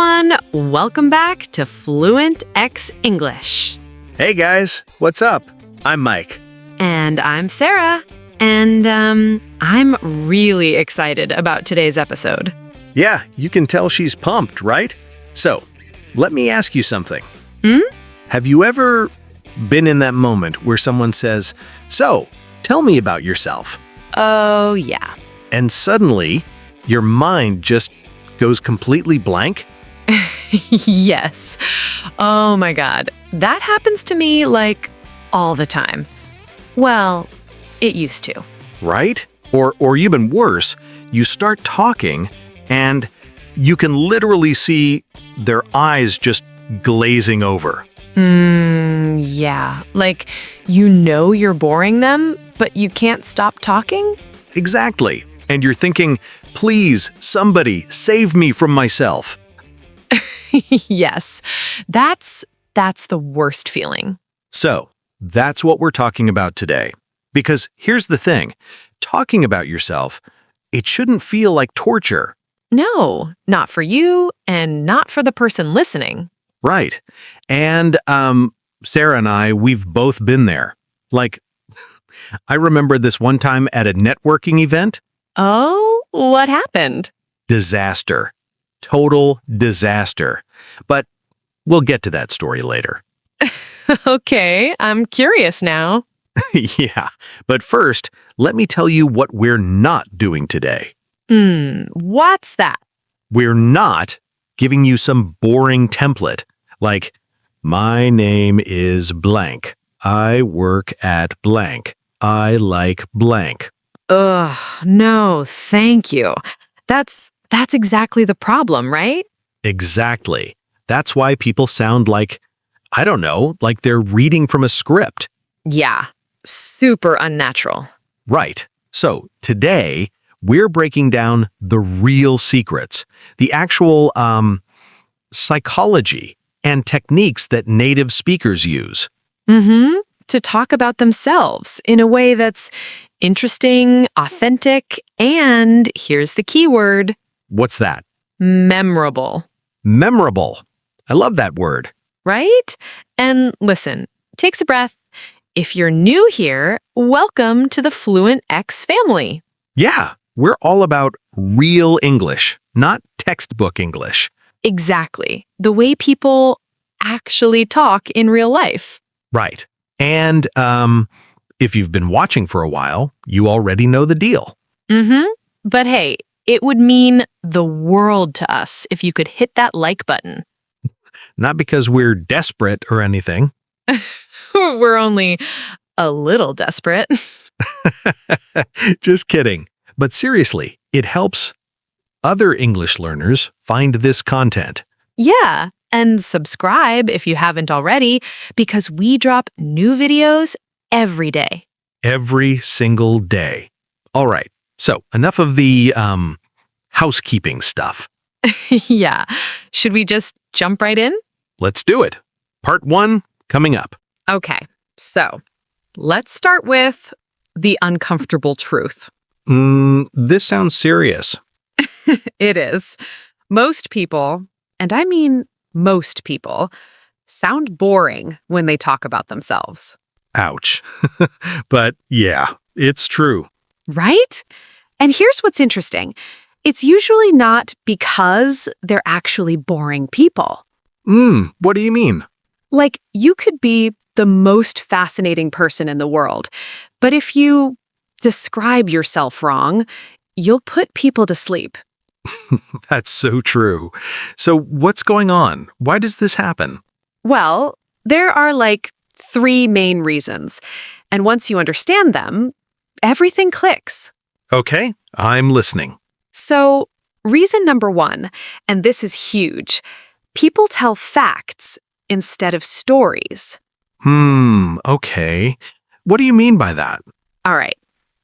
everyone. Welcome back to Fluentx English. Hey guys, what's up? I'm Mike. And I'm Sarah. And I'm really excited about today's episode. Yeah, you can tell she's pumped, right? So, let me ask you something. Have you ever been in that moment where someone says, "So, tell me about yourself," Oh, yeah. and suddenly your mind just goes completely blank? Yes. Oh my God. That happens to me like all the time. Well, it used to. Right? Or even worse, you start talking and you can literally see their eyes just glazing over. Yeah. Like, you know you're boring them, but you can't stop talking? Exactly. And you're thinking, "Please, somebody, save me from myself." Yes. That's the worst feeling. So, that's what we're talking about today. Because here's the thing, talking about yourself, it shouldn't feel like torture. No, not for you and not for the person listening. Right. And Sarah and I, we've both been there. Like, I remember this one time at a networking event. Oh, what happened? Disaster. Total disaster. But we'll get to that story later. Okay, I'm curious now. Yeah. But first, let me tell you what we're not doing today. What's that? We're not giving you some boring template like, "My name is blank. I work at blank. I like blank." Ugh, no, thank you. That's exactly the problem, right? Exactly. That's why people sound like, I don't know, like they're reading from a script. Yeah, super unnatural. Right. So today, we're breaking down the real secrets, the actual psychology and techniques that native speakers use. To talk about themselves in a way that's interesting, authentic, and here's the key word, What's that? memorable. Memorable. I love that word. Right? And listen, takes a breath. If you're new here, welcome to the Fluentx family. Yeah, we're all about real English, not textbook English. Exactly. The way people actually talk in real life. Right. And if you've been watching for a while, you already know the deal. But hey, it would mean the world to us if you could hit that like button. Not because we're desperate or anything. We're only a little desperate. Just kidding. But seriously, it helps other English learners find this content. Yeah, and subscribe if you haven't already, because we drop new videos every day. Every single day. All right. So enough of the housekeeping stuff. Yeah. Should we just jump right in? Let's do it. Part 1 coming up. Okay, so let's start with the uncomfortable truth. This sounds serious. It is. Most people, and I mean most people, sound boring when they talk about themselves. Ouch. But yeah, it's true. Right? And here's what's interesting. It's usually not because they're actually boring people. What do you mean? Like, you could be the most fascinating person in the world, but if you describe yourself wrong, you'll put people to sleep. That's so true. So what's going on? Why does this happen? Well, there are like 3 main reasons, and once you understand them, everything clicks. Okay, I'm listening. So, reason number 1, and this is huge, people tell facts instead of stories. Okay. What do you mean by that? All right.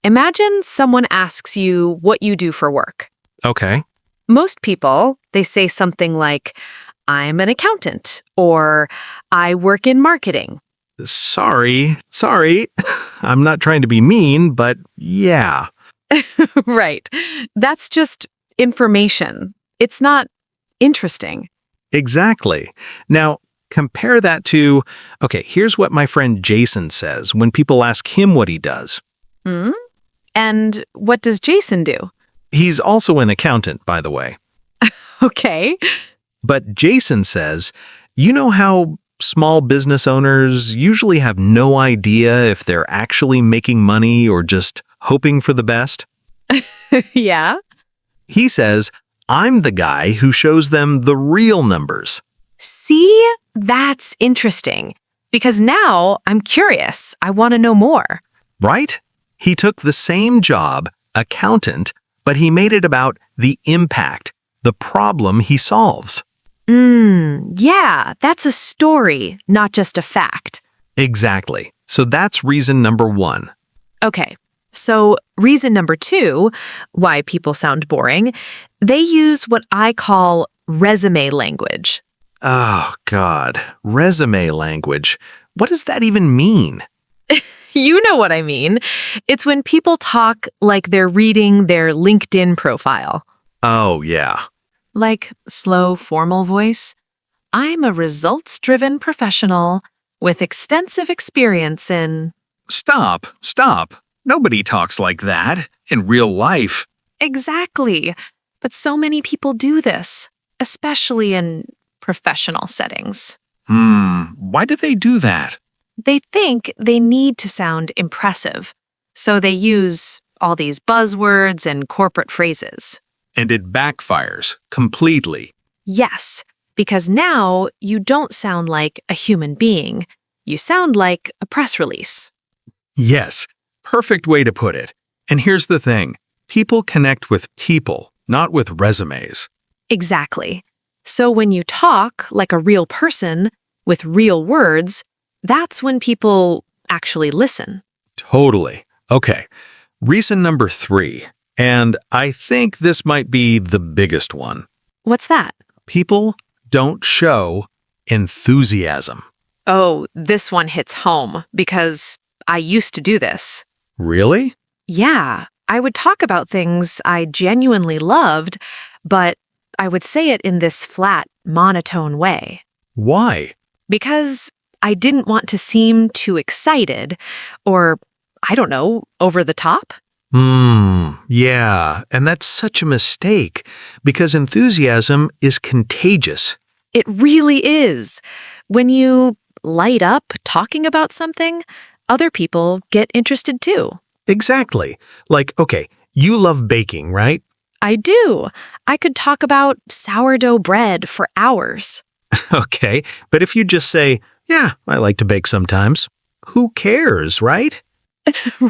Imagine someone asks you what you do for work. Okay. Most people, they say something like, "I'm an accountant," or "I work in marketing." Sorry. I'm not trying to be mean, but yeah. Right. That's just information. It's not interesting. Exactly. Now, compare that to, okay, here's what my friend Jason says when people ask him what he does. Hmm? And what does Jason do? He's also an accountant, by the way. Okay. But Jason says, you know how small business owners usually have no idea if they're actually making money or just hoping for the best? Yeah. He says, I'm the guy who shows them the real numbers. See, that's interesting. Because now I'm curious. I want to know more. Right? He took the same job, accountant, but he made it about the impact, the problem he solves. Yeah, that's a story, not just a fact. Exactly. So that's reason number one. Okay, so reason number 2, why people sound boring, they use what I call resume language. Oh, God. Resume language. What does that even mean? You know what I mean. It's when people talk like they're reading their LinkedIn profile. Oh, yeah. Like slow, formal voice. I'm a results-driven professional with extensive experience in... Stop. Nobody talks like that in real life. Exactly. But so many people do this, especially in professional settings. Why do they do that? They think they need to sound impressive, so they use all these buzzwords and corporate phrases. And it backfires completely. Yes, because now you don't sound like a human being. You sound like a press release. Yes, perfect way to put it. And here's the thing. People connect with people, not with resumes. Exactly. So when you talk like a real person with real words, that's when people actually listen. Totally. Okay. Reason number 3, and I think this might be the biggest one. What's that? People don't show enthusiasm. Oh, this one hits home because I used to do this. Really? Yeah, I would talk about things I genuinely loved, but I would say it in this flat, monotone way. Why? Because I didn't want to seem too excited or, I don't know, over the top. Yeah, and that's such a mistake because enthusiasm is contagious. It really is. When you light up talking about something, other people get interested too. Exactly. Like, okay, you love baking, right? I do. I could talk about sourdough bread for hours. Okay, but if you just say, yeah, I like to bake sometimes, who cares, right?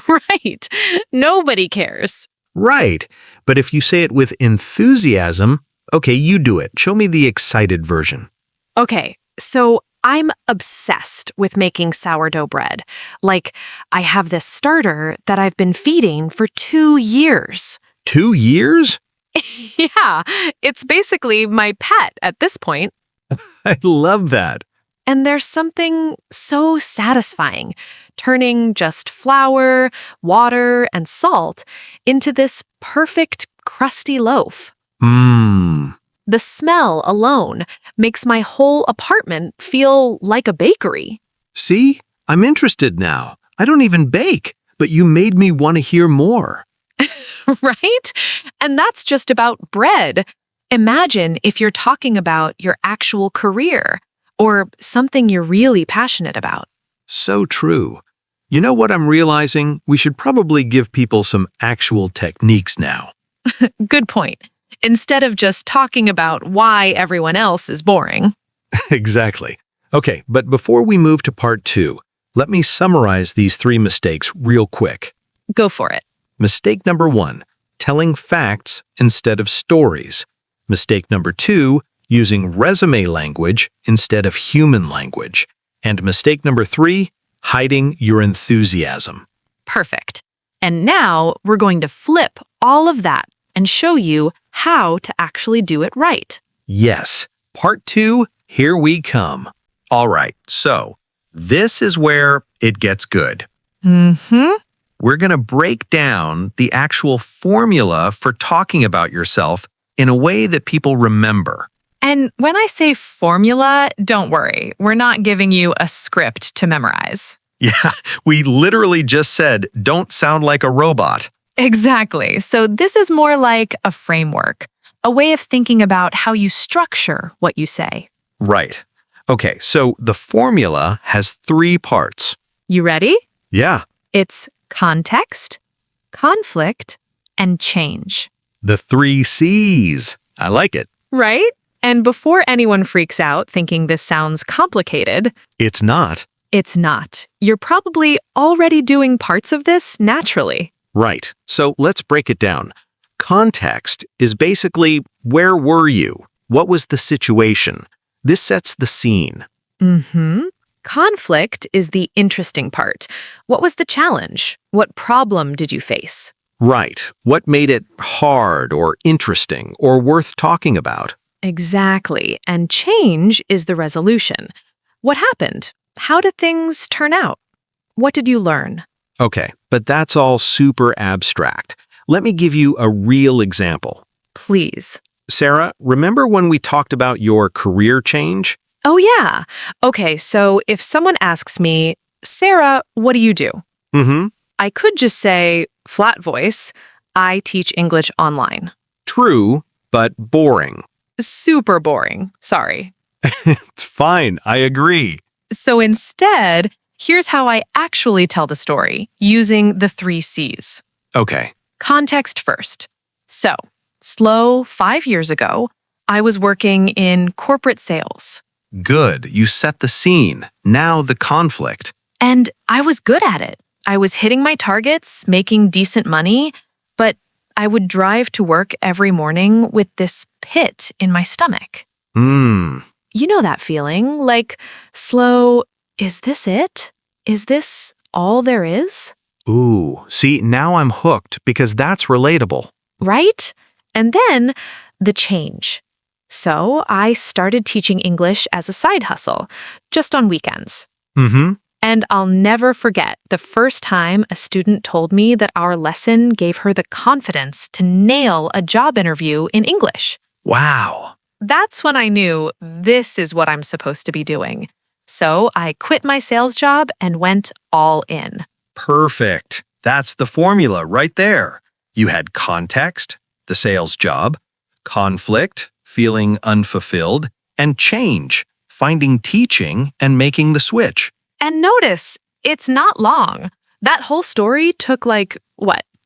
Right. Nobody cares. Right. But if you say it with enthusiasm, okay, you do it. Show me the excited version. Okay, so I'm obsessed with making sourdough bread. Like, I have this starter that I've been feeding for 2 years. 2 years? Yeah, it's basically my pet at this point. I love that. And there's something so satisfying, turning just flour, water, and salt into this perfect crusty loaf. The smell alone makes my whole apartment feel like a bakery. See? I'm interested now. I don't even bake, but you made me want to hear more. Right? And that's just about bread. Imagine if you're talking about your actual career or something you're really passionate about. So true. You know what I'm realizing? We should probably give people some actual techniques now. Good point. Instead of just talking about why everyone else is boring. Exactly. Okay, but before we move to part 2, let me summarize these 3 mistakes real quick. Go for it. Mistake number 1, telling facts instead of stories. Mistake number 2, using resume language instead of human language. And mistake number 3, hiding your enthusiasm. Perfect. And now we're going to flip all of that and show you how to actually do it right. Yes, part 2, here we come. All right, so this is where it gets good. We're going to break down the actual formula for talking about yourself in a way that people remember. And when I say formula, don't worry. We're not giving you a script to memorize. Yeah, we literally just said, don't sound like a robot. Exactly. So this is more like a framework, a way of thinking about how you structure what you say. Right. Okay, so the formula has 3 parts. You ready? Yeah, It's context, conflict, and change. the 3 C's. I like it. Right? And before anyone freaks out thinking this sounds complicated, It's not. it's not. You're probably already doing parts of this naturally. Right. So let's break it down. Context is basically, where were you? What was the situation? This sets the scene. Conflict is the interesting part. What was the challenge? What problem did you face? Right. What made it hard or interesting or worth talking about? Exactly. And change is the resolution. What happened? How did things turn out? What did you learn? Okay, but that's all super abstract. Let me give you a real example. Please. Sarah, remember when we talked about your career change? Oh, yeah. Okay, so if someone asks me, Sarah, what do you do? Mm-hmm. I could just say, flat voice, I teach English online. True, but boring. Super boring. Sorry. It's fine, I agree. So instead, here's how I actually tell the story, using the 3 C's. Okay. Context first. So, slow 5 years ago, I was working in corporate sales. Good, you set the scene. Now the conflict. And I was good at it. I was hitting my targets, making decent money, but I would drive to work every morning with this pit in my stomach. You know that feeling, like slow, is this it? Is this all there is? Ooh, see, now I'm hooked because that's relatable. Right? And then the change. So I started teaching English as a side hustle, just on weekends. Mm-hmm. And I'll never forget the first time a student told me that our lesson gave her the confidence to nail a job interview in English. Wow. That's when I knew this is what I'm supposed to be doing. So I quit my sales job and went all in. Perfect. That's the formula right there. You had context, the sales job, conflict, feeling unfulfilled, and change, finding teaching and making the switch. And notice, it's not long. That whole story took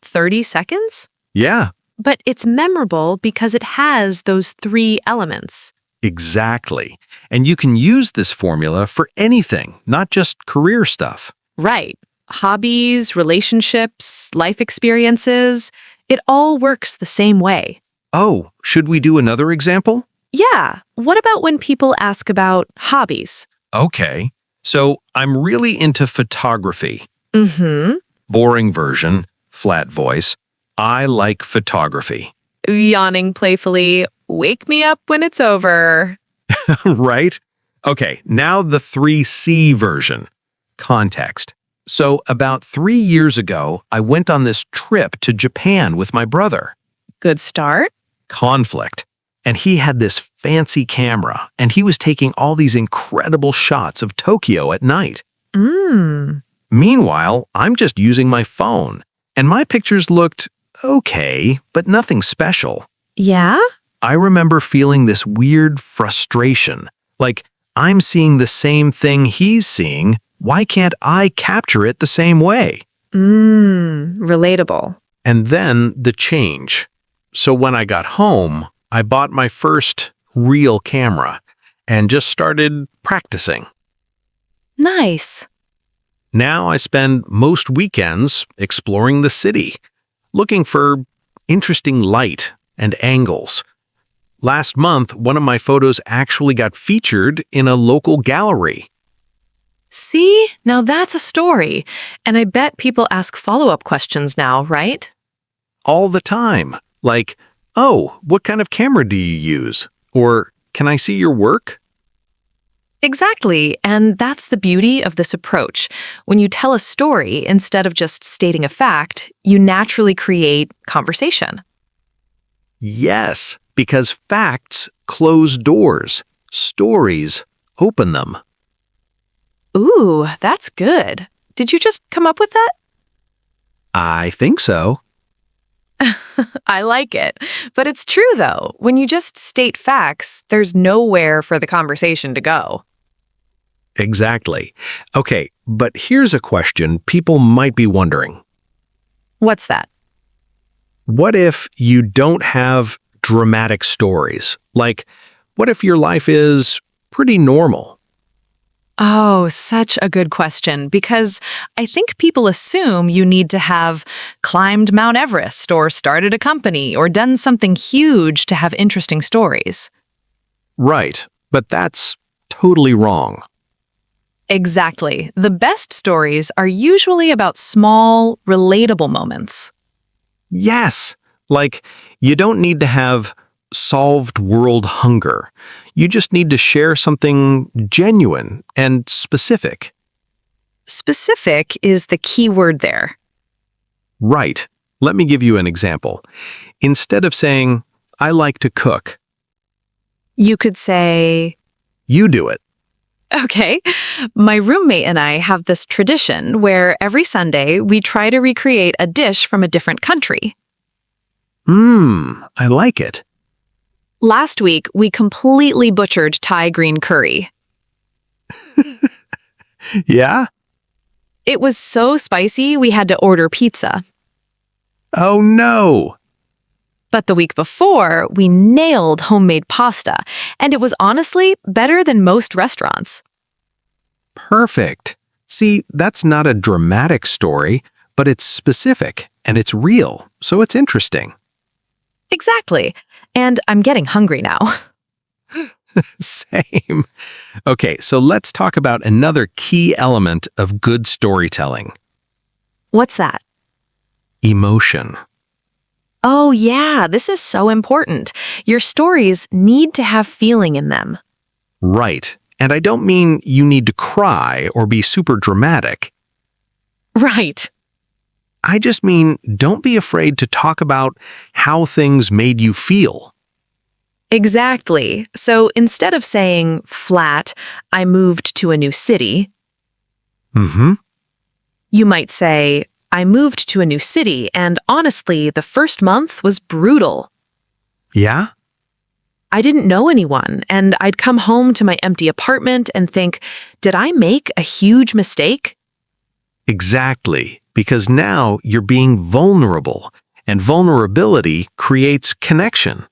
30 seconds? Yeah, But it's memorable because it has those 3 elements. exactly. And you can use this formula for anything, not just career stuff. Right. Hobbies, relationships, life experiences, it all works the same way. Oh, should we do another example? Yeah. What about when people ask about hobbies? Okay. So I'm really into photography. Mm-hmm. Boring version, flat voice. I like photography. Yawning playfully, wake me up when it's over. Right? Okay, now the 3C version. Context. So about 3 years ago, I went on this trip to Japan with my brother. Good start. Conflict. And he had this fancy camera, and he was taking all these incredible shots of Tokyo at night. Meanwhile, I'm just using my phone, and my pictures looked okay, but nothing special. Yeah? I remember feeling this weird frustration, like I'm seeing the same thing he's seeing. Why can't I capture it the same way? Relatable. And then the change. So when I got home, I bought my first real camera and just started practicing. Nice. Now I spend most weekends exploring the city, looking for interesting light and angles. Last month, one of my photos actually got featured in a local gallery. See? Now that's a story. And I bet people ask follow-up questions now, right? All the time. Like, oh, what kind of camera do you use? Or, can I see your work? Exactly. And that's the beauty of this approach. When you tell a story instead of just stating a fact, you naturally create conversation. Yes, Because facts close doors, stories open them. Ooh, that's good. Did you just come up with that? I think so. I like it. But it's true, though. When you just state facts, there's nowhere for the conversation to go. Exactly. Okay, but here's a question people might be wondering. What's that? What if you don't have dramatic stories? Like, what if your life is pretty normal? Oh, such a good question, because I think people assume you need to have climbed Mount Everest or started a company or done something huge to have interesting stories. Right, but that's totally wrong. Exactly. The best stories are usually about small, relatable moments. Yes, like you don't need to have solved world hunger. You just need to share something genuine and specific. Specific is the key word there. Right. Let me give you an example. Instead of saying, I like to cook, You could say, you do it. okay, my roommate and I have this tradition where every Sunday we try to recreate a dish from a different country. I like it. Last week, we completely butchered Thai green curry. Yeah? It was so spicy, we had to order pizza. Oh no. But the week before, we nailed homemade pasta, and it was honestly better than most restaurants. Perfect. See, that's not a dramatic story, but it's specific and it's real, so it's interesting. Exactly. And I'm getting hungry now. Same. Okay, so let's talk about another key element of good storytelling: What's that? emotion. Oh, yeah, this is so important. Your stories need to have feeling in them. Right. And I don't mean you need to cry or be super dramatic. Right. I just mean don't be afraid to talk about how things made you feel. Exactly. So instead of saying flat, I moved to a new city, Mm-hmm. you might say, I moved to a new city, and honestly, the first month was brutal. Yeah? I didn't know anyone, and I'd come home to my empty apartment and think, did I make a huge mistake? Exactly. Because now you're being vulnerable, and vulnerability creates connection.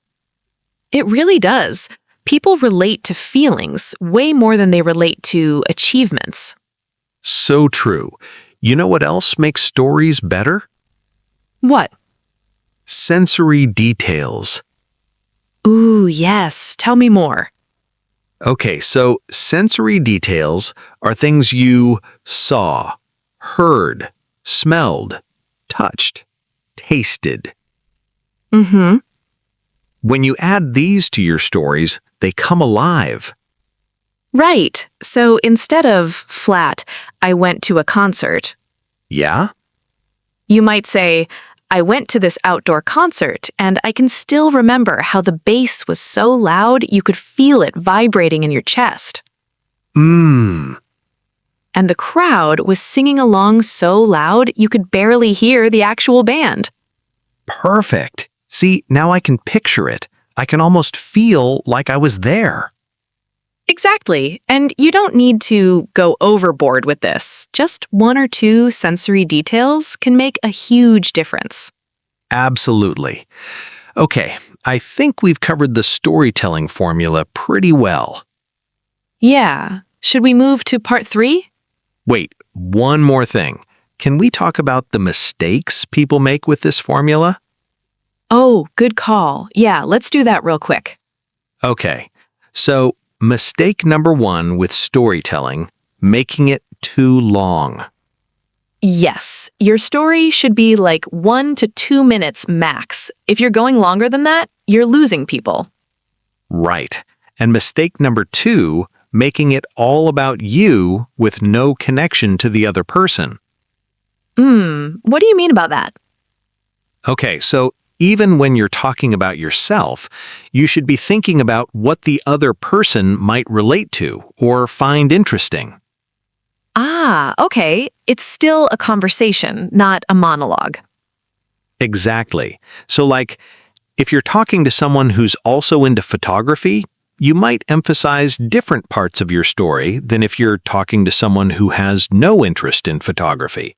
It really does. People relate to feelings way more than they relate to achievements. So true. You know what else makes stories better? What? Sensory details. Ooh, yes. Tell me more. Okay, so sensory details are things you saw, heard, smelled, touched, tasted. Mm-hmm. When you add these to your stories, they come alive. Right. So instead of flat, I went to a concert, Yeah? you might say, I went to this outdoor concert and I can still remember how the bass was so loud you could feel it vibrating in your chest. Mmm. And the crowd was singing along so loud you could barely hear the actual band. Perfect. See, now I can picture it. I can almost feel like I was there. Exactly. And you don't need to go overboard with this. Just one or two sensory details can make a huge difference. Absolutely. Okay, I think we've covered the storytelling formula pretty well. Yeah. Should we move to part 3? Wait, one more thing. Can we talk about the mistakes people make with this formula? Oh, good call. Yeah, let's do that real quick. Okay, so mistake number 1 with storytelling, making it too long. Yes, your story should be like 1 to 2 minutes max. If you're going longer than that, you're losing people. Right. And mistake number 2, making it all about you with no connection to the other person. What do you mean about that? Okay, so even when you're talking about yourself, you should be thinking about what the other person might relate to or find interesting. Ah, okay. It's still a conversation, not a monologue. Exactly. So if you're talking to someone who's also into photography, you might emphasize different parts of your story than if you're talking to someone who has no interest in photography.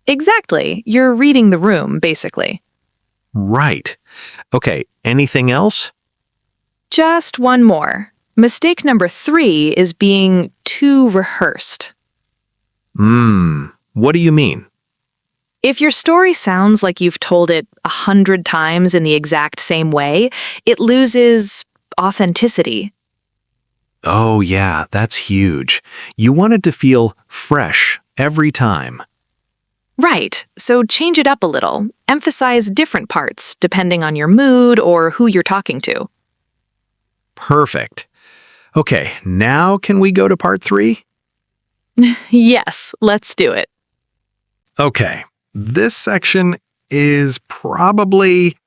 Exactly. You're reading the room, basically. Right. Okay, anything else? Just one more. Mistake number 3 is being too rehearsed. What do you mean? If your story sounds like you've told it 100 times in the exact same way, it loses authenticity. Oh yeah, that's huge. You want it to feel fresh every time. Right, so change it up a little. Emphasize different parts depending on your mood or who you're talking to. Perfect. Okay, now can we go to part 3? Yes, let's do it. Okay, this section is probably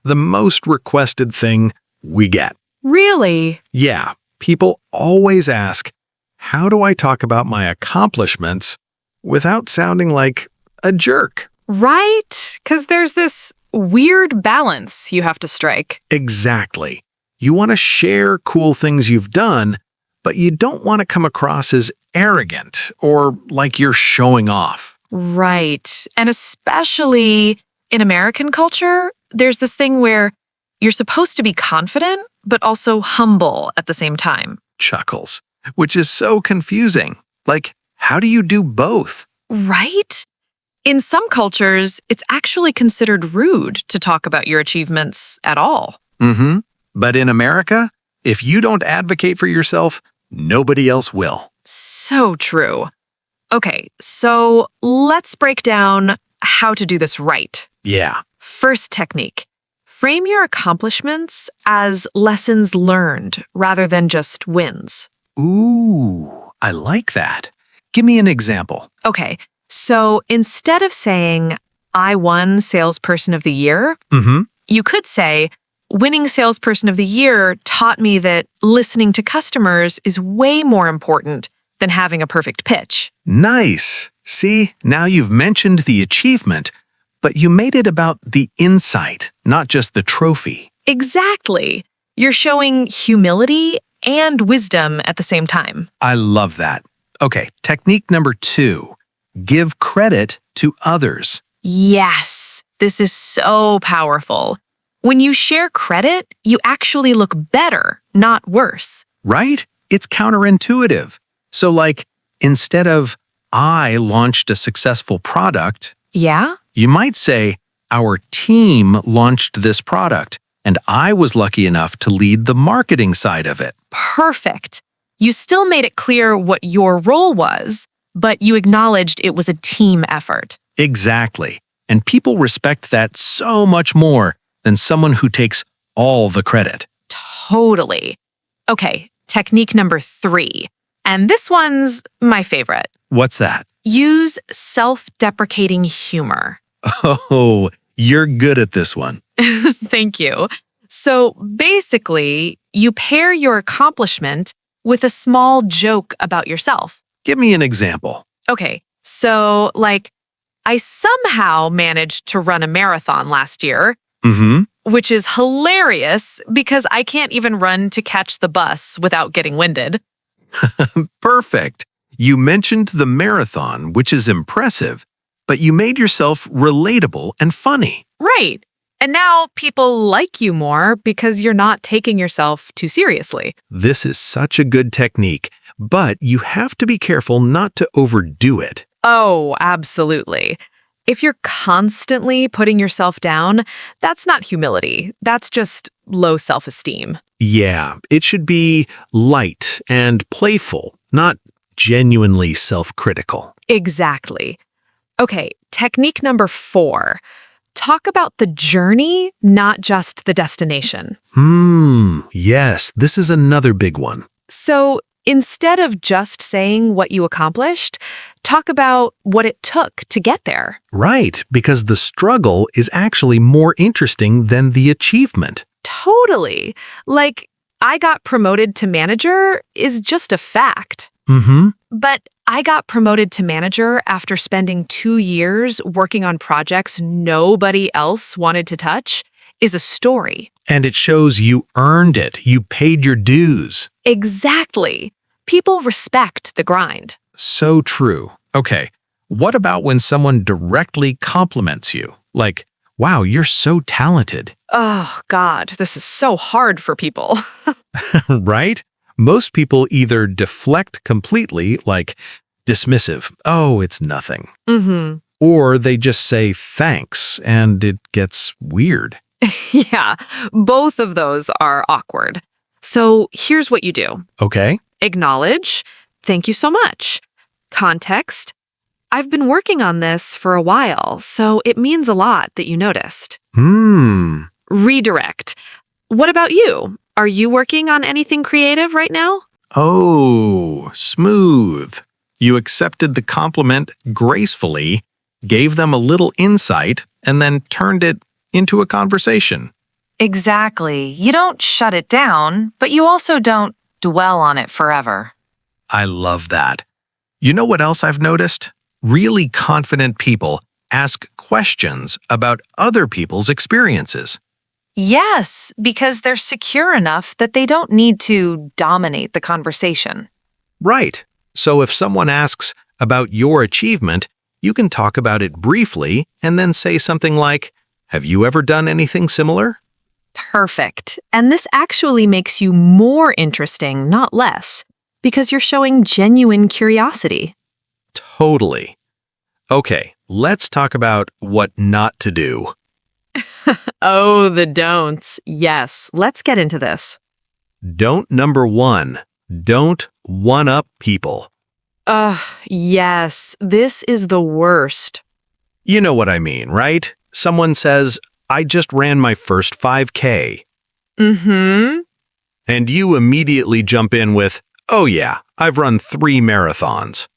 the most requested thing we get. Really? Yeah, people always ask, how do I talk about my accomplishments without sounding like a jerk? Right? Because there's this weird balance you have to strike. Exactly. You want to share cool things you've done, but you don't want to come across as arrogant or like you're showing off. Right. And especially in American culture, there's this thing where you're supposed to be confident, but also humble at the same time. Chuckles, which is so confusing. How do you do both? Right? In some cultures, it's actually considered rude to talk about your achievements at all. Mm-hmm. But in America, if you don't advocate for yourself, nobody else will. So true. Okay, so let's break down how to do this right. Yeah. First technique. Frame your accomplishments as lessons learned rather than just wins. Ooh, I like that. Give me an example. Okay, so instead of saying, I won Salesperson of the Year, Mm-hmm. you could say, winning Salesperson of the Year taught me that listening to customers is way more important than having a perfect pitch. Nice. See, now you've mentioned the achievement, but you made it about the insight, not just the trophy. Exactly. You're showing humility and wisdom at the same time. I love that. Okay, technique number 2. Give credit to others. Yes, this is so powerful. When you share credit, you actually look better, not worse. Right? It's counterintuitive. So instead of, I launched a successful product, Yeah? you might say, our team launched this product, and I was lucky enough to lead the marketing side of it. Perfect. You still made it clear what your role was, but you acknowledged it was a team effort. Exactly. And people respect that so much more than someone who takes all the credit. Totally. Okay, technique number 3. And this one's my favorite. What's that? Use self-deprecating humor. Oh, you're good at this one. Thank you. So basically, you pair your accomplishment with a small joke about yourself. Give me an example. Okay, so I somehow managed to run a marathon last year, Mm-hmm. which is hilarious because I can't even run to catch the bus without getting winded. Perfect. You mentioned the marathon, which is impressive, but you made yourself relatable and funny. Right. And now people like you more because you're not taking yourself too seriously. This is such a good technique, but you have to be careful not to overdo it. Oh, absolutely. If you're constantly putting yourself down, that's not humility. That's just low self-esteem. Yeah, it should be light and playful, not genuinely self-critical. Exactly. Okay, technique number 4. Talk about the journey, not just the destination. Yes, this is another big one. So instead of just saying what you accomplished, Talk about what it took to get there. Right, because the struggle is actually more interesting than the achievement. Totally. Like, I got promoted to manager is just a fact. Mm-hmm. But I got promoted to manager after spending 2 years working on projects nobody else wanted to touch is a story. And it shows you earned it. You paid your dues. Exactly. People respect the grind. So true. Okay, what about when someone directly compliments you? Like, wow, you're so talented. Oh, God, this is so hard for people. Right? Most people either deflect completely, like dismissive, oh, it's nothing. Mm-hmm. Or they just say thanks, and it gets weird. Yeah, both of those are awkward. So here's what you do. Okay? Acknowledge, thank you so much. Context, I've been working on this for a while, so it means a lot that you noticed. Redirect, what about you? Are you working on anything creative right now? Oh, smooth. You accepted the compliment gracefully, gave them a little insight, and then turned it into a conversation. Exactly. You don't shut it down, but you also don't dwell on it forever. I love that. You know what else I've noticed? Really confident people ask questions about other people's experiences. Yes, because they're secure enough that they don't need to dominate the conversation. Right. So if someone asks about your achievement, you can talk about it briefly and then say something like, have you ever done anything similar? Perfect. And this actually makes you more interesting, not less, because you're showing genuine curiosity. Totally. Okay, let's talk about what not to do. Oh, the don'ts. Yes, let's get into this. Don't number 1. Don't one-up people. Ugh, yes, this is the worst. You know what I mean, right? Someone says, I just ran my first 5K. Mm-hmm. And you immediately jump in with, oh yeah, I've run 3 marathons.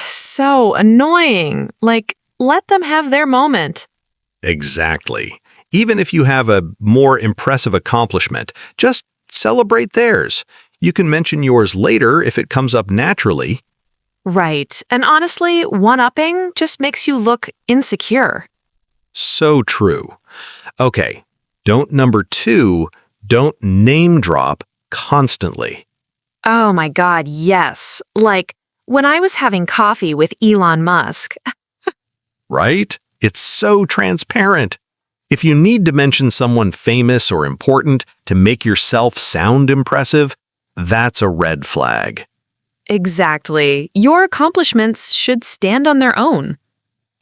So annoying. Like, let them have their moment. Exactly. Even if you have a more impressive accomplishment, just celebrate theirs. You can mention yours later if it comes up naturally. Right. And honestly, one-upping just makes you look insecure. So true. Okay, don't number 2, don't name drop constantly. Oh my God, yes. Like, when I was having coffee with Elon Musk. Right? It's so transparent. If you need to mention someone famous or important to make yourself sound impressive, that's a red flag. Exactly. Your accomplishments should stand on their own.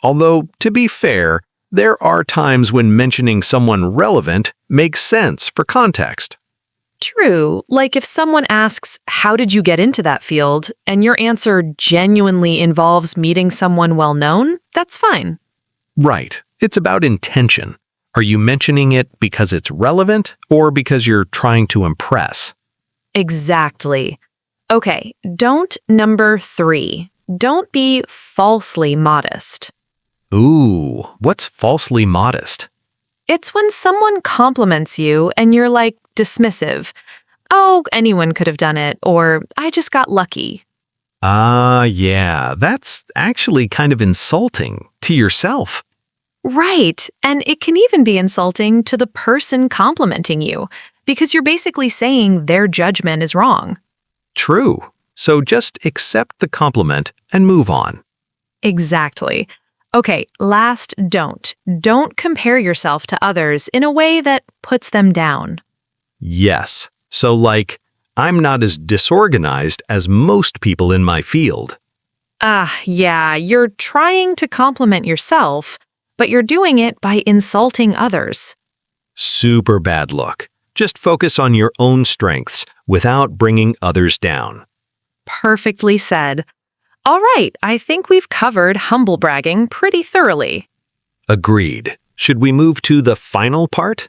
Although, to be fair, there are times when mentioning someone relevant makes sense for context. True. Like if someone asks, how did you get into that field? And your answer genuinely involves meeting someone well-known, that's fine. Right. It's about intention. Are you mentioning it because it's relevant or because you're trying to impress? Exactly. Okay, don't number 3. Don't be falsely modest. Ooh, what's falsely modest? It's when someone compliments you and you're like dismissive. Oh, anyone could have done it, or I just got lucky. Yeah, that's actually kind of insulting to yourself. Right, and it can even be insulting to the person complimenting you, because you're basically saying their judgment is wrong. True. So just accept the compliment and move on. Exactly. Okay, last don't. Don't compare yourself to others in a way that puts them down. Yes. So like, I'm not as disorganized as most people in my field. Yeah, you're trying to compliment yourself, but you're doing it by insulting others. Super bad look. Just focus on your own strengths without bringing others down. Perfectly said. All right, I think we've covered humble bragging pretty thoroughly. Agreed. Should we move to the final part?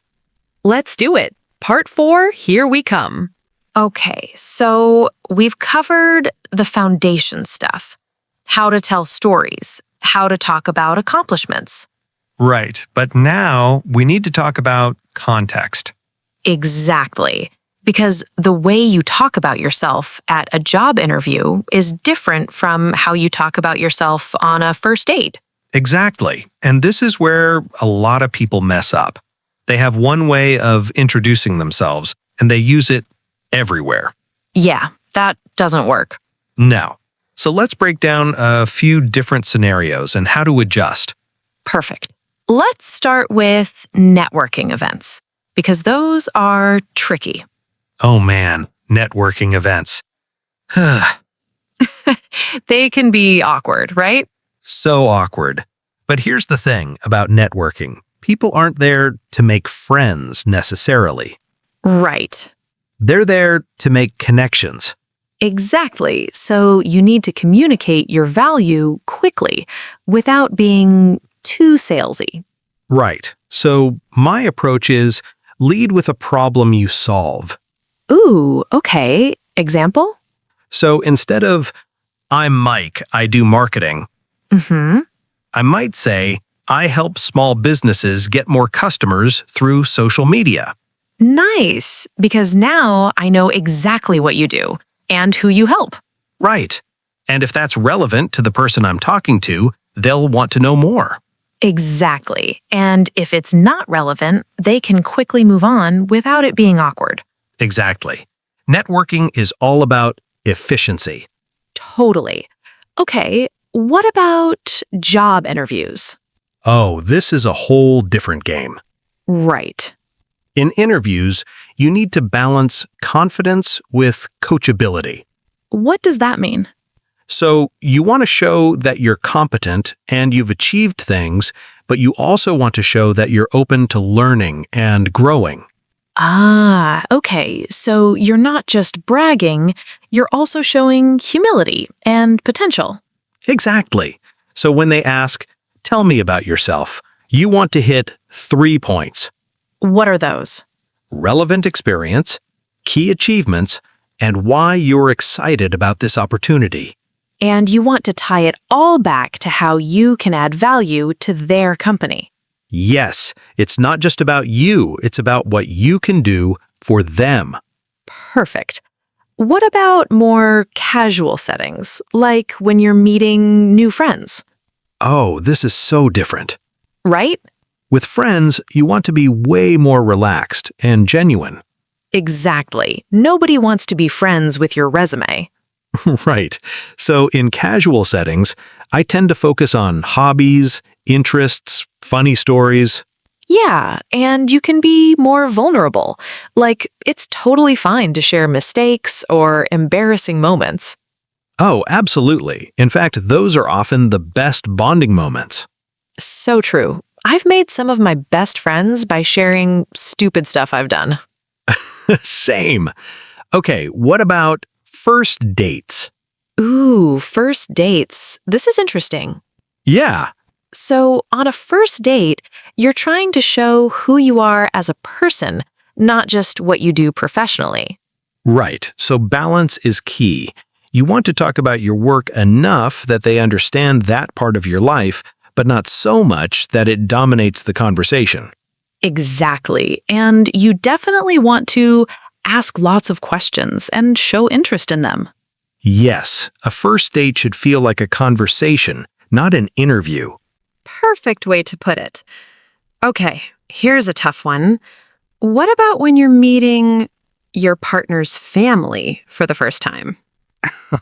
Let's do it. Part 4, here we come. Okay, so we've covered the foundation stuff. how to tell stories, how to talk about accomplishments. Right, but now we need to talk about context. Exactly. Because the way you talk about yourself at a job interview is different from how you talk about yourself on a first date. Exactly. And this is where a lot of people mess up. They have one way of introducing themselves, and they use it everywhere. Yeah, that doesn't work. No. So let's break down a few different scenarios and how to adjust. Perfect. Let's start with networking events, because those are tricky. Oh man, networking events. They can be awkward, right? So awkward. But here's the thing about networking. People aren't there to make friends necessarily. Right. They're there to make connections. Exactly. So you need to communicate your value quickly without being too salesy. Right. So my approach is lead with a problem you solve. Ooh, okay. Example? So instead of, I'm Mike, I do marketing, I might say, I help small businesses get more customers through social media. Nice, because now I know exactly what you do and who you help. Right. And if that's relevant to the person I'm talking to, they'll want to know more. Exactly. And if it's not relevant, they can quickly move on without it being awkward. Exactly. Networking is all about efficiency. Totally. Okay, what about job interviews? Oh, this is a whole different game. Right. In interviews, you need to balance confidence with coachability. What does that mean? So you want to show that you're competent and you've achieved things, but you also want to show that you're open to learning and growing. Ah, okay. So you're not just bragging, you're also showing humility and potential. Exactly. So when they ask, tell me about yourself, you want to hit 3 points. What are those? Relevant experience, key achievements, and why you're excited about this opportunity. And you want to tie it all back to how you can add value to their company. Yes, it's not just about you, it's about what you can do for them. Perfect. What about more casual settings, like when you're meeting new friends? Oh, this is so different. Right? With friends, you want to be way more relaxed and genuine. Exactly. Nobody wants to be friends with your resume. Right. So in casual settings, I tend to focus on hobbies, interests, funny stories. Yeah, and you can be more vulnerable. Like, it's totally fine to share mistakes or embarrassing moments. Oh, absolutely. In fact, those are often the best bonding moments. So true. I've made some of my best friends by sharing stupid stuff I've done. Same. Okay, what about first dates? Ooh, first dates. This is interesting. Yeah, So, on a first date, you're trying to show who you are as a person, not just what you do professionally. right. So balance is key. You want to talk about your work enough that they understand that part of your life, but not so much that it dominates the conversation. Exactly. And you definitely want to ask lots of questions and show interest in them. Yes, a first date should feel like a conversation, not an interview. Perfect way to put it. Okay, here's a tough one. What about when you're meeting your partner's family for the first time?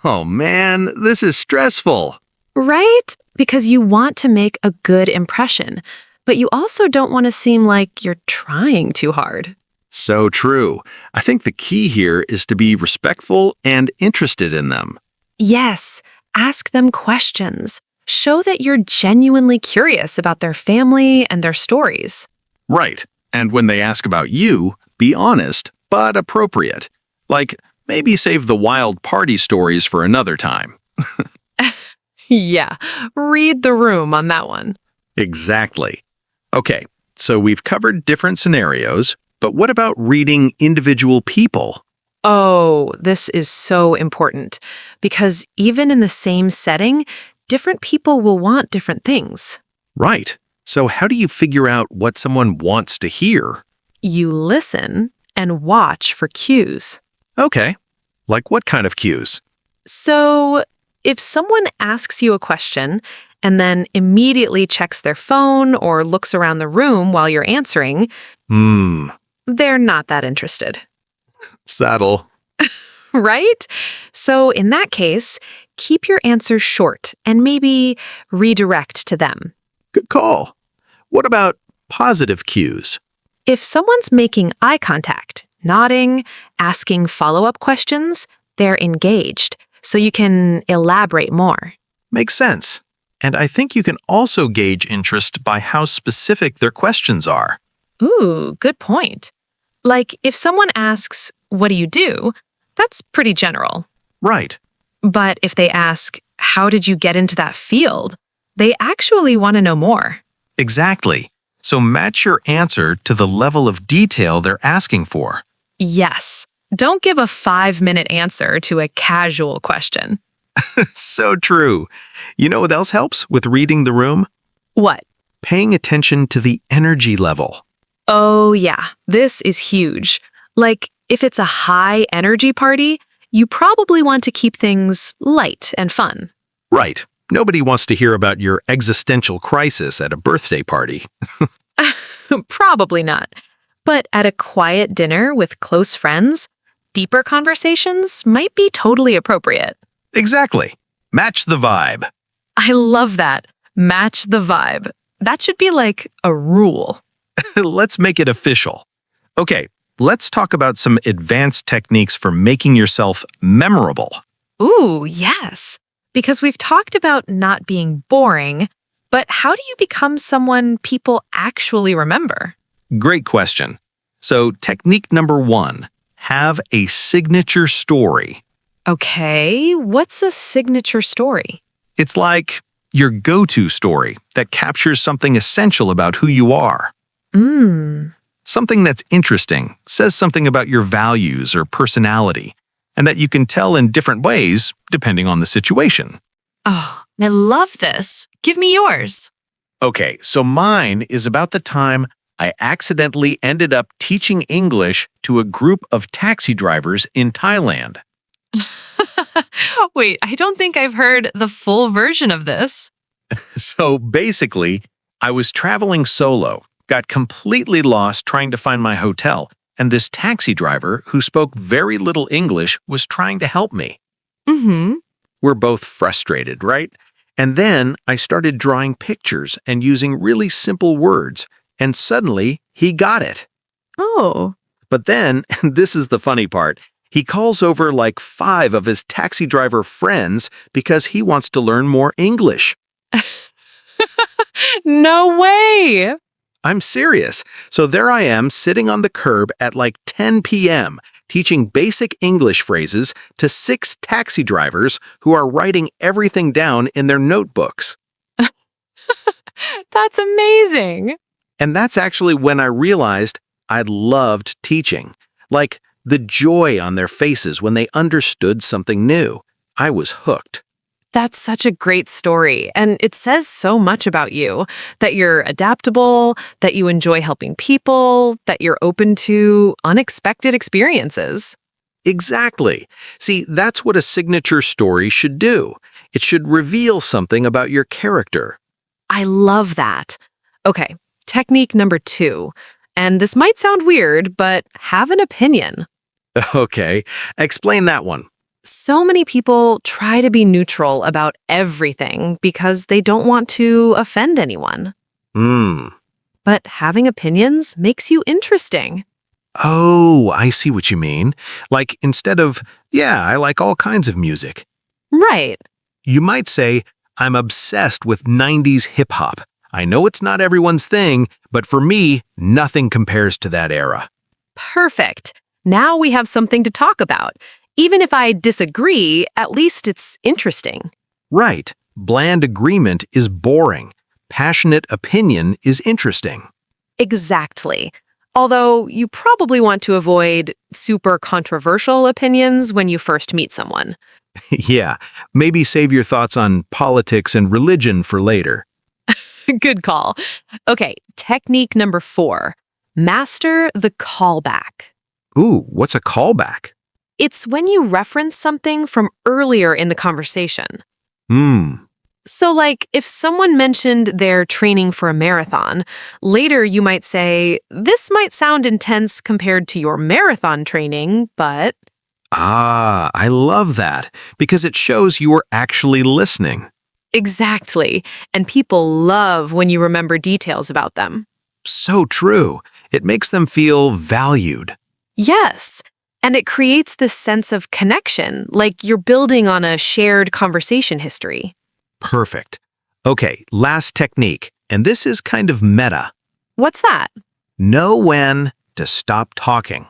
Oh man, this is stressful. Right? Because you want to make a good impression, but you also don't want to seem like you're trying too hard. So true. I think the key here is to be respectful and interested in them. Yes, ask them questions. Show that you're genuinely curious about their family and their stories. Right. And when they ask about you, be honest, but appropriate. Like, maybe save the wild party stories for another time. Yeah, read the room on that one. Exactly. Okay, so we've covered different scenarios, but what about reading individual people? Oh, this is so important because even in the same setting, different people will want different things. Right. So how do you figure out what someone wants to hear? You listen and watch for cues. Okay. Like what kind of cues? So, if someone asks you a question and then immediately checks their phone or looks around the room while you're answering, they're not that interested. Subtle. Right? So, in that case, keep your answer short and maybe redirect to them. Good call. What about positive cues? If someone's making eye contact, nodding, asking follow-up questions, they're engaged, so you can elaborate more. Makes sense. And I think you can also gauge interest by how specific their questions are. Ooh, good point. Like, if someone asks, "What do you do?" That's pretty general. Right. But if they ask, "How did you get into that field?" they actually want to know more. Exactly. So match your answer to the level of detail they're asking for. Yes. Don't give a 5-minute answer to a casual question. So true. You know what else helps with reading the room? What? Paying attention to the energy level. Oh, yeah. This is huge. Like, if it's a high energy party, you probably want to keep things light and fun. Right. Nobody wants to hear about your existential crisis at a birthday party. Probably not. But at a quiet dinner with close friends, deeper conversations might be totally appropriate. Exactly. Match the vibe. I love that. Match the vibe. That should be like a rule. Let's make it official. Okay, let's talk about some advanced techniques for making yourself memorable. Ooh, yes. Because we've talked about not being boring, but how do you become someone people actually remember? Great question. So, technique number 1, have a signature story. Okay, what's a signature story? It's like your go-to story that captures something essential about who you are. Something that's interesting, says something about your values or personality, and that you can tell in different ways depending on the situation. Oh, I love this. Give me yours. Okay, so mine is about the time I accidentally ended up teaching English to a group of taxi drivers in Thailand. Wait, I don't think I've heard the full version of this. So basically, I was traveling solo, got completely lost trying to find my hotel, and this taxi driver who spoke very little English was trying to help me. We're both frustrated, right? And then I started drawing pictures and using really simple words, and suddenly he got it. Oh. But then, and this is the funny part, he calls over like 5 of his taxi driver friends because he wants to learn more English. No way! I'm serious. So there I am sitting on the curb at like 10 p.m. teaching basic English phrases to 6 taxi drivers who are writing everything down in their notebooks. That's amazing. And that's actually when I realized I loved teaching. Like the joy on their faces when they understood something new. I was hooked. That's such a great story, and it says so much about you, that you're adaptable, that you enjoy helping people, that you're open to unexpected experiences. Exactly. See, that's what a signature story should do. It should reveal something about your character. I love that. Okay, technique number 2. And this might sound weird, but have an opinion. Okay, explain that one. So many people try to be neutral about everything because they don't want to offend anyone. But having opinions makes you interesting. Oh, I see what you mean. Like instead of, yeah, I like all kinds of music. Right. You might say, I'm obsessed with 90s hip-hop. I know it's not everyone's thing, but for me, nothing compares to that era. Perfect. Now we have something to talk about. Even if I disagree, at least it's interesting. Right. Bland agreement is boring. Passionate opinion is interesting. Exactly. Although you probably want to avoid super controversial opinions when you first meet someone. Yeah, maybe save your thoughts on politics and religion for later. Good call. Okay, technique number 4. Master the callback. Ooh, what's a callback? It's when you reference something from earlier in the conversation. So, like, if someone mentioned their training for a marathon, later you might say, this might sound intense compared to your marathon training, but... Ah, I love that, because it shows you were actually listening. Exactly. And people love when you remember details about them. So true. It makes them feel valued. Yes. And it creates this sense of connection, like you're building on a shared conversation history. Perfect. Okay, last technique, and this is kind of meta. What's that? Know when to stop talking,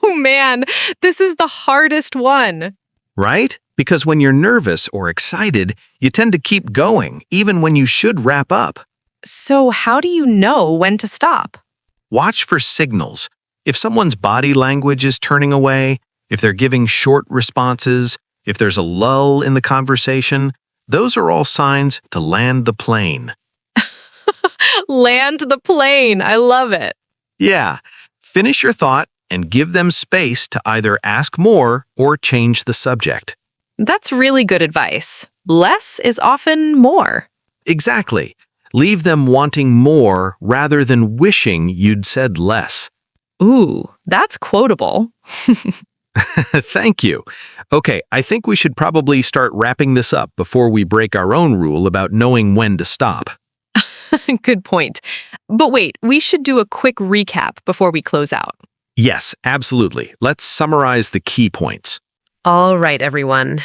Oh man, this is the hardest one. right? Because when you're nervous or excited, you tend to keep going, even when you should wrap up. So how do you know when to stop? Watch for signals. If someone's body language is turning away, if they're giving short responses, if there's a lull in the conversation, those are all signs to land the plane. Land the plane. I love it. Yeah, finish your thought and give them space to either ask more or change the subject. That's really good advice. Less is often more. Exactly. Leave them wanting more rather than wishing you'd said less. Ooh, that's quotable. Thank you. Okay, I think we should probably start wrapping this up before we break our own rule about knowing when to stop. Good point. But wait, we should do a quick recap before we close out. Yes, absolutely. Let's summarize the key points. All right, everyone.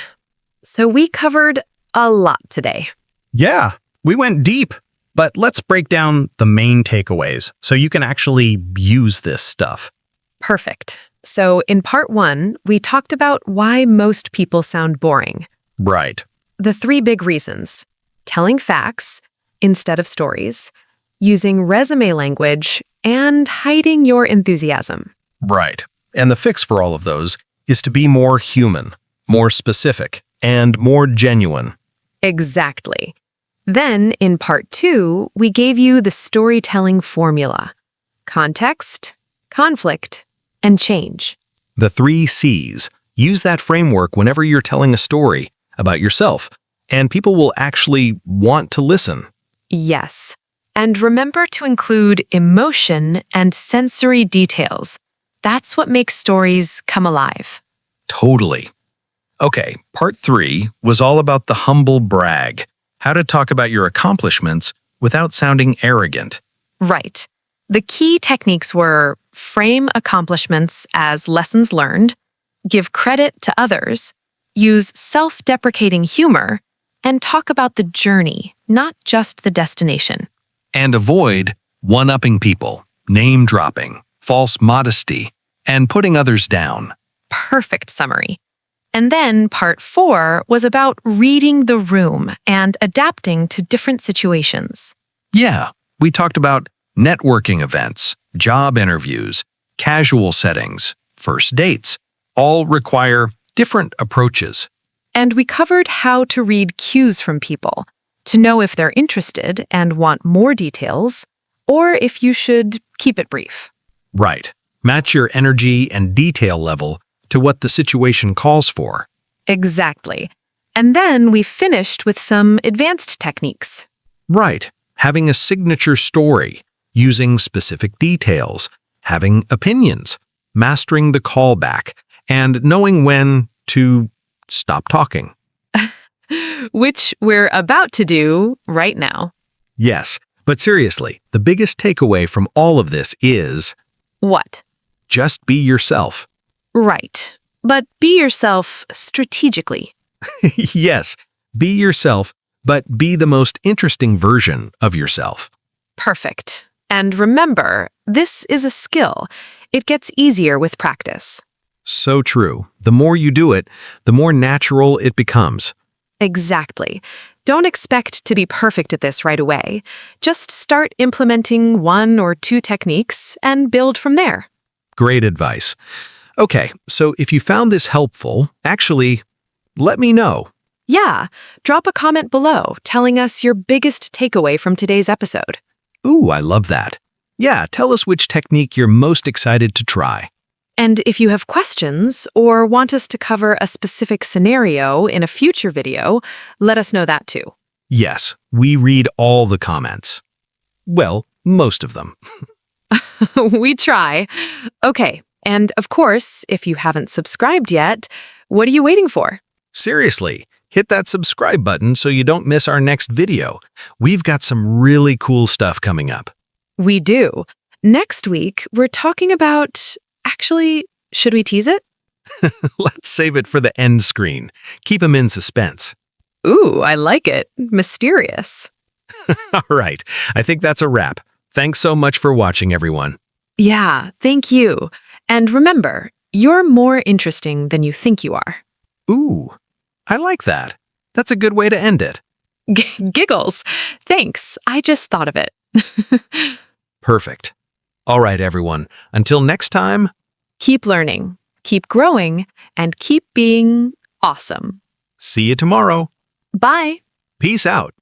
So we covered a lot today. Yeah, we went deep, but let's break down the main takeaways so you can actually use this stuff. Perfect. So in part 1, we talked about why most people sound boring. Right. The 3 big reasons: telling facts instead of stories, using resume language, and hiding your enthusiasm. Right. And the fix for all of those is to be more human, more specific, and more genuine. Exactly. Then, in part 2, we gave you the storytelling formula: context, conflict, and change. The 3 C's. Use that framework whenever you're telling a story about yourself, and people will actually want to listen. Yes. And remember to include emotion and sensory details. That's what makes stories come alive. Totally. Okay, part 3 was all about the humble brag, how to talk about your accomplishments without sounding arrogant. Right. The key techniques were frame accomplishments as lessons learned, give credit to others, use self-deprecating humor, and talk about the journey, not just the destination. And avoid one-upping people, name-dropping, false modesty, and putting others down. Perfect summary. And then part 4 was about reading the room and adapting to different situations. Yeah, we talked about networking events, job interviews, casual settings, first dates, all require different approaches. And we covered how to read cues from people, to know if they're interested and want more details, or if you should keep it brief. Right. Match your energy and detail level to what the situation calls for. Exactly. And then we finished with some advanced techniques. Right. Having a signature story, using specific details, having opinions, mastering the callback, and knowing when to stop talking. Which we're about to do right now. Yes, but seriously, the biggest takeaway from all of this is What? just be yourself. Right. But be yourself strategically. Yes, be yourself, but be the most interesting version of yourself. Perfect. And remember, this is a skill. It gets easier with practice. So true. The more you do it, the more natural it becomes. Exactly. Don't expect to be perfect at this right away. Just start implementing 1 or 2 techniques and build from there. Great advice. Okay, so if you found this helpful, actually, let me know. Yeah, drop a comment below telling us your biggest takeaway from today's episode. Ooh, I love that. Yeah, tell us which technique you're most excited to try. And if you have questions or want us to cover a specific scenario in a future video, let us know that too. Yes, we read all the comments. Well, most of them. We try. Okay, and of course, if you haven't subscribed yet, what are you waiting for? Seriously, hit that subscribe button so you don't miss our next video. We've got some really cool stuff coming up. We do. Next week, we're talking about... Actually, should we tease it? Let's save it for the end screen. Keep them in suspense. Ooh, I like it. Mysterious. All right, I think that's a wrap. Thanks so much for watching, everyone. Yeah, thank you. And remember, you're more interesting than you think you are. Ooh, I like that. That's a good way to end it. Giggles. Thanks. I just thought of it. Perfect. All right, everyone. Until next time. Keep learning, keep growing, and keep being awesome. See you tomorrow. Bye. Peace out.